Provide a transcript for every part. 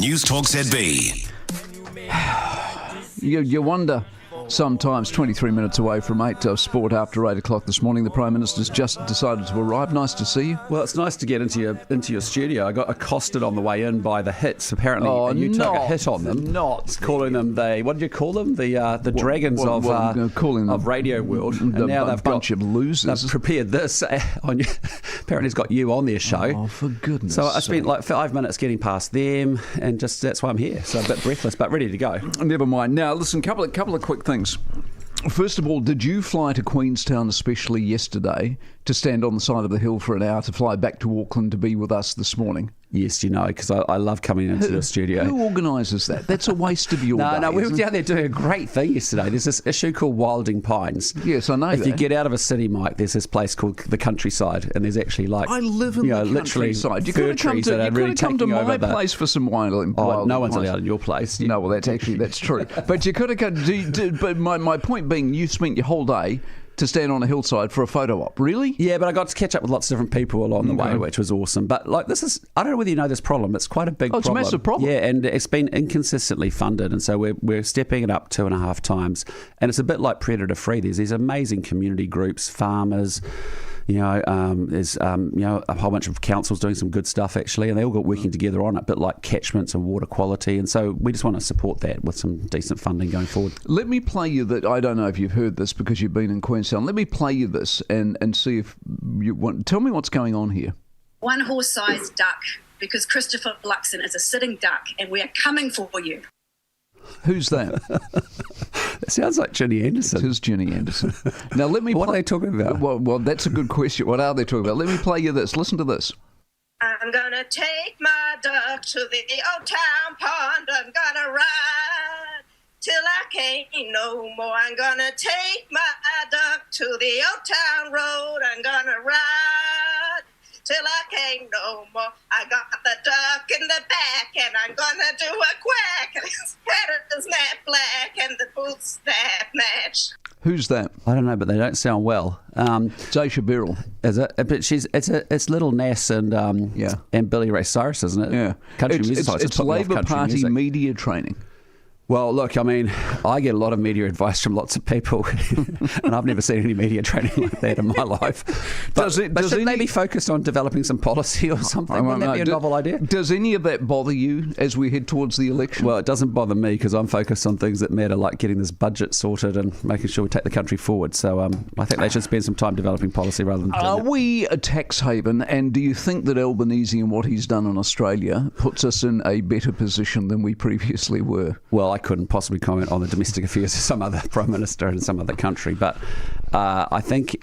Newstalk ZB. You wonder sometimes, 23 minutes away from 8 sport after 8 o'clock this morning. The Prime Minister's just decided to arrive. Nice to see you. Well, it's nice to get into your studio. I got accosted on the way in by the hits, apparently. And you took a hit on them. Calling them what did you call them? The dragons of radio world. And now they've bunch of losers. They've prepared this on you. Apparently, it's got you on their show. Oh, for goodness So I spent like 5 minutes getting past them, and just that's why I'm here. So a bit breathless, but ready to go. Never mind. Now, listen, couple of quick things. First of all, did you fly to Queenstown especially yesterday to stand on the side of the hill for an hour to fly back to Auckland to be with us this morning? Yes, because I love coming into your studio. Who organises that? That's a waste of your day. No, we were down there doing a great thing yesterday. There's this issue called Wilding Pines. Yes, I know that. If you get out of a city, Mike, there's this place called the countryside, and there's actually I live in the countryside. You could have come to my place for some wilding. No one's allowed in your place. No, well, that's true. But you could have come. But my point being, you spent your whole day to stand on a hillside for a photo op. Really? Yeah, but I got to catch up with lots of different people along the way, which was awesome. But this is, I don't know whether you know this problem. It's quite a big problem. It's a massive problem. Yeah, and it's been inconsistently funded. And so we're stepping it up 2.5 times. And it's a bit like predator free. There's these amazing community groups, farmers. There's a whole bunch of councils doing some good stuff actually, and they all got working together on it, a bit like catchments and water quality, and so we just want to support that with some decent funding going forward. Let me play you that. I don't know if you've heard this because you've been in Queenstown. Let me play you this and see if you want. Tell me what's going on here. One horse-sized duck, because Christopher Luxon is a sitting duck, and we are coming for you. Who's that? It sounds like Ginny Anderson. It is Ginny Anderson. Now let me. What are they talking about? Well, that's a good question. What are they talking about? Let me play you this. Listen to this. I'm gonna take my duck to the old town pond. I'm gonna ride till I can't no more. I'm gonna take my duck to the old town road. I'm gonna ride till I can't no more. I got the duck in the back, and I'm gonna do a quack. His head is matte black, and the boots that match. Who's that? I don't know, but they don't sound well. Zaisha Beryl. Is it? But it's Little Nas and Billy Ray Cyrus, isn't it? Yeah. Country music. It's Labour Party media training. Well, look, I mean, I get a lot of media advice from lots of people, and I've never seen any media training like that in my life. But shouldn't they be focused on developing some policy or something? Wouldn't that be a novel idea? Does any of that bother you as we head towards the election? Well, it doesn't bother me because I'm focused on things that matter, like getting this budget sorted and making sure we take the country forward. So I think they should spend some time developing policy rather than... Are we a tax haven, and do you think that Albanese and what he's done in Australia puts us in a better position than we previously were? Well, I couldn't possibly comment on the domestic affairs of some other prime minister in some other country, but I think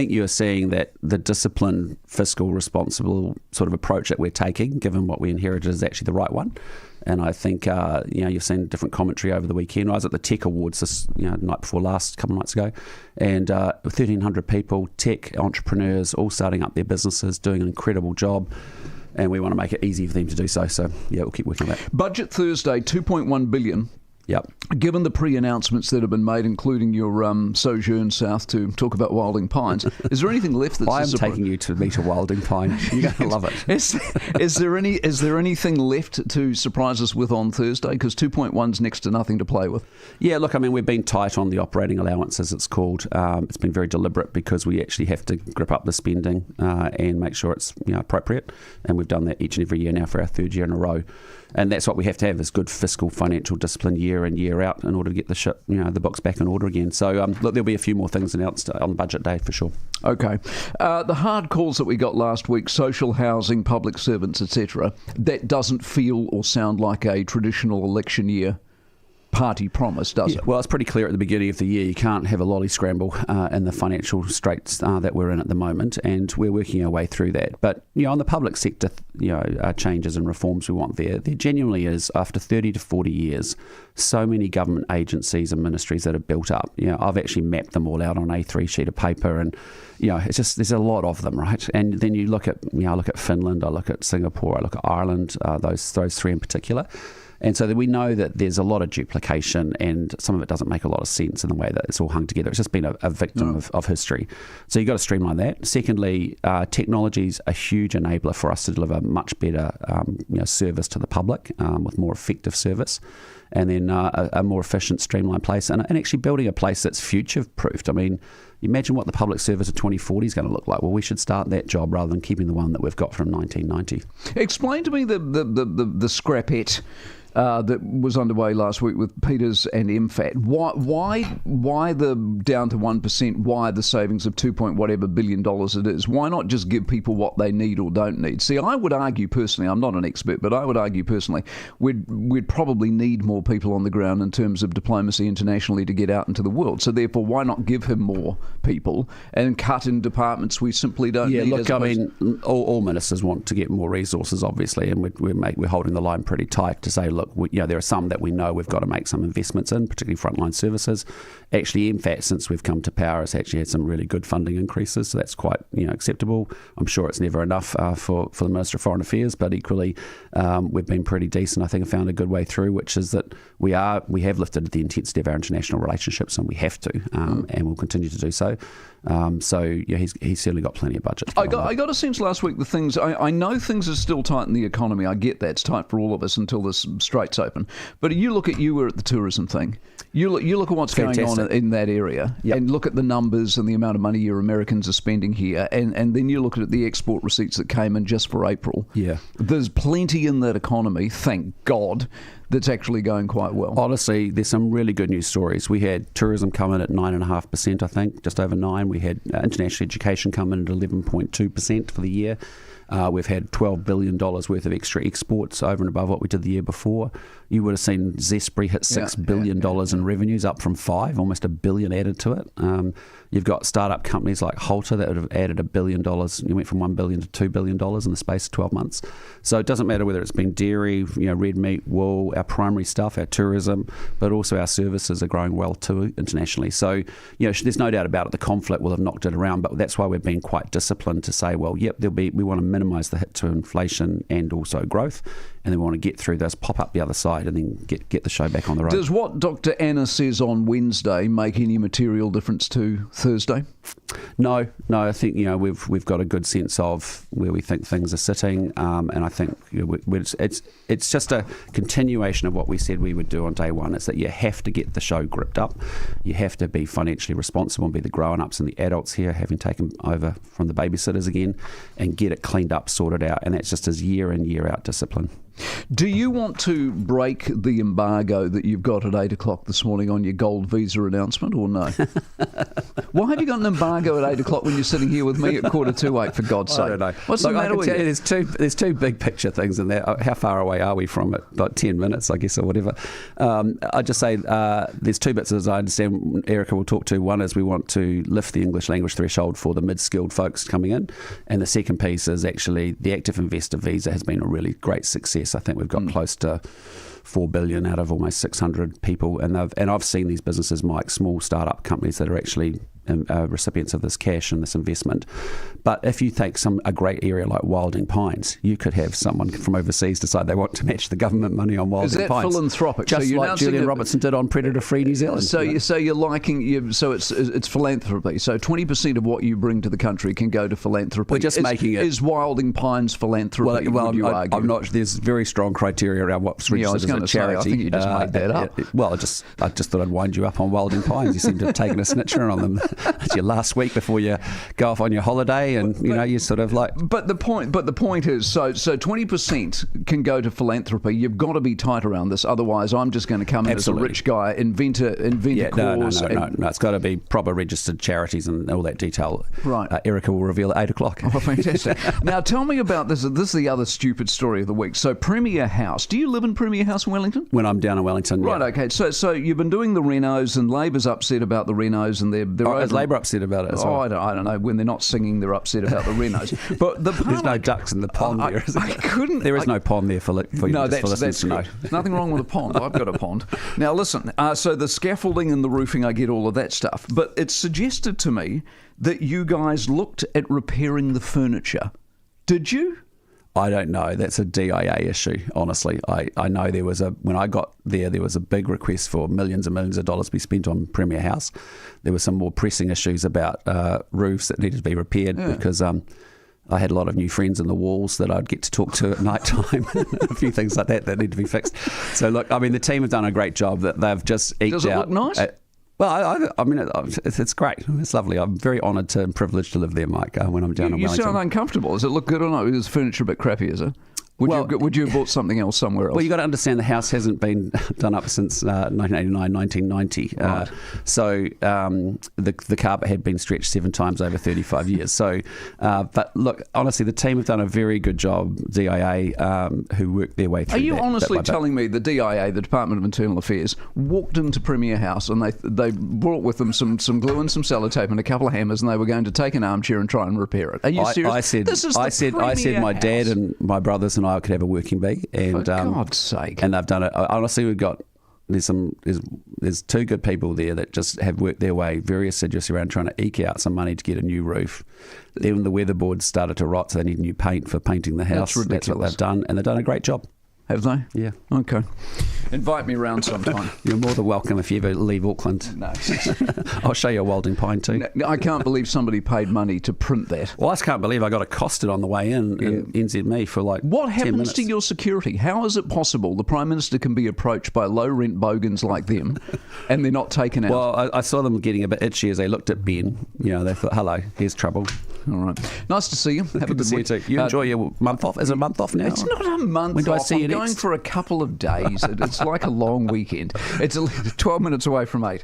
you're seeing that the disciplined, fiscal, responsible sort of approach that we're taking, given what we inherited, is actually the right one. And I think you've seen different commentary over the weekend. I was at the Tech Awards this night before last, a couple of nights ago, and 1,300 people, tech entrepreneurs, all starting up their businesses, doing an incredible job. And we want to make it easy for them to do so. So yeah, we'll keep working on that. Budget Thursday, $2.1 billion. Yep. Given the pre-announcements that have been made, including your sojourn south to talk about Wilding Pines, is there anything left that's... I am taking you to meet a Wilding Pine. You're going to love it. Is there anything left to surprise us with on Thursday? Because 2.1's next to nothing to play with. Yeah, look, I mean, we've been tight on the operating allowance, as it's called. It's been very deliberate because we actually have to grip up the spending and make sure it's appropriate. And we've done that each and every year now for our third year in a row. And that's what we have to have, is good fiscal financial discipline year in, year out, in order to get the books back in order again. So look, there'll be a few more things announced on budget day for sure. Okay. The hard calls that we got last week, social housing, public servants, etc., that doesn't feel or sound like a traditional election year party promise, does it? Well, it's pretty clear at the beginning of the year you can't have a lolly scramble in the financial straits that we're in at the moment, and we're working our way through that. But on the public sector, changes and reforms we want there genuinely is, after 30 to 40 years, so many government agencies and ministries that are built up. I've actually mapped them all out on A3 sheet of paper, and it's just, there's a lot of them, right? And then you look at I look at Finland, I look at Singapore, I look at Ireland, those three in particular. And so that we know that there's a lot of duplication, and some of it doesn't make a lot of sense in the way that it's all hung together. It's just been a victim of history. So you've got to streamline that. Secondly, technology is a huge enabler for us to deliver much better service to the public with more effective service. And then a more efficient, streamlined place, and actually building a place that's future-proofed. I mean, imagine what the public service of 2040 is going to look like. Well, we should start that job rather than keeping the one that we've got from 1990. Explain to me the scrapette that was underway last week with Peters and MFAT. Why the down to 1%? Why the savings of whatever billion dollars it is? Why not just give people what they need or don't need? See, I would argue personally, I'm not an expert, but I would argue personally, we'd probably need more people on the ground in terms of diplomacy internationally to get out into the world. So therefore, why not give him more people and cut in departments we simply don't need? Look, I mean, all ministers want to get more resources, obviously, and we're holding the line pretty tight to say, look, there are some that we know we've got to make some investments in, particularly frontline services. Actually, MFAT, since we've come to power, has actually had some really good funding increases, so that's quite acceptable. I'm sure it's never enough for the Minister of Foreign Affairs, but equally we've been pretty decent. I think I found a good way through, which is that we have lifted the intensity of our international relationships, and we have to, and we'll continue to do so. He's certainly got plenty of budget. I got a sense last week I know things are still tight in the economy. I get that. It's tight for all of us until this straight's open. But you were at the tourism thing. You look at what's going on in that area, and look at the numbers and the amount of money your Americans are spending here, and then you look at the export receipts that came in just for April. Yeah, there's plenty in that economy, thank God, that's actually going quite well. Honestly, there's some really good news stories. We had tourism come in at 9.5%, I think, just over 9. We had international education come in at 11.2% for the year. We've had $12 billion worth of extra exports over and above what we did the year before. You would have seen Zespri hit $6 billion in revenues, up from 5, almost $1 billion added to it. You've got startup companies like Halter that have added $1 billion. You went from $1 billion to $2 billion in the space of 12 months. So it doesn't matter whether it's been dairy, red meat, wool, our primary stuff, our tourism, but also our services are growing well too internationally. So there's no doubt about it. The conflict will have knocked it around, but that's why we've been quite disciplined to say, well, we want to minimise the hit to inflation and also growth, and then we want to get through this, pop up the other side, and then get the show back on the road. Does what Dr. Anna says on Wednesday make any material difference to Thursday? No. I think we've got a good sense of where we think things are sitting, and I think it's just a continuation of what we said we would do on day one. It's that you have to get the show gripped up, you have to be financially responsible and be the grown-ups and the adults here, having taken over from the babysitters again, and get it cleaned up, sorted out, and that's just as year in, year out discipline. Do you want to break the embargo that you've got at 8 o'clock this morning on your gold visa announcement, or no? Why have you got an embargo at 8 o'clock when you're sitting here with me at 7:45, for God's sake? I don't know. What's the matter with you? There's two big picture things in there. How far away are we from it? About 10 minutes, I guess, or whatever. I just say there's two bits, as I understand, Erica will talk to. One is we want to lift the English language threshold for the mid-skilled folks coming in. And the second piece is actually the active investor visa has been a really great success. I think we've got close to 4 billion out of almost 600 people, and I've seen these businesses, Mike, small startup companies that are actually recipients of this cash and this investment. But if you take a great area like Wilding Pines, you could have someone from overseas decide they want to match the government money on Wilding Pines. Is that philanthropic? Just like Julian Robertson did on Predator-Free New Zealand. So you're liking, so it's philanthropy. So 20% of what you bring to the country can go to philanthropy. We're just making it. Is Wilding Pines philanthropy? Well, would you argue? I'm not. There's very strong criteria around what's registered as a charity. I think you just made that up. I just thought I'd wind you up on Wilding Pines. You seem to have taken a snitcher on them. It's your last week before you go off on your holiday, and you sort of like. But the point is, so 20% can go to philanthropy. You've got to be tight around this, otherwise I'm just going to come in as a rich guy, invent a cause. No, it's got to be proper registered charities and all that detail. Right. Erica will reveal at 8 o'clock. Oh, fantastic. Now tell me about this. This is the other stupid story of the week. So Premier House. Do you live in Premier House in Wellington? When I'm down in Wellington, right? Yeah. Okay. So you've been doing the renos, and Labor's upset about the renos, and they're is Labor upset about it? Oh, I don't know. When they're not singing, they're upset about the renos. But there's no ducks in the pond there, is there? There is no pond there for listeners to know. There's nothing wrong with a pond. I've got a pond. Now listen. So the scaffolding and the roofing, I get all of that stuff. But it's suggested to me that you guys looked at repairing the furniture. Did you? I don't know. That's a DIA issue, honestly. I know when I got there was a big request for millions and millions of dollars to be spent on Premier House. There were some more pressing issues about roofs that needed to be repaired because I had a lot of new friends in the walls that I'd get to talk to at night time. A few things like that need to be fixed. So look, I mean, the team have done a great job. That they've just eked out. Does it look nice? Well, I mean, it's great. It's lovely. I'm very honoured and privileged to live there, Mike, when I'm down in Wellington. You sound uncomfortable. Does it look good or not? Is the furniture a bit crappy, is it? Would you have bought something else somewhere else? Well, you've got to understand the house hasn't been done up since 1989, 1990. Right. So the carpet had been stretched 7 times over 35 years. So, but look, honestly, the team have done a very good job, DIA, who worked their way through. Are you honestly bit by bit. telling me the DIA, the Department of Internal Affairs, walked into Premier House and they brought with them some glue and some sellotape and a couple of hammers, and they were going to take an armchair and try and repair it? Are you serious? I said my dad and my brothers and I could have a working bee, and for God's sake, and they've done it. Honestly, there's 2 good people there that just have worked their way very assiduously around trying to eke out some money to get a new roof. Then the weatherboards started to rot, so they need new paint for painting the house. That's ridiculous. That's what they've done, and they've done a great job. Have they? Yeah. Okay. Invite me around sometime. You're more than welcome if you ever leave Auckland. No. I'll show you a Wilding Pine too. No, I can't believe somebody paid money to print that. Well, I just can't believe I got accosted on the way in NZME for like What 10 happens minutes. to your security? How is it possible the Prime Minister can be approached by low-rent bogans like them and they're not taken out? Well, I saw them getting a bit itchy as they looked at Ben. You know, they thought, hello, here's trouble. All right. Nice to see you. Have a good see week. you too. You enjoy your month off? Is it a month off now? It's not a month When do I off. see you I'm going next? for a couple of days. It's like a long weekend. It's 12 minutes away from 8.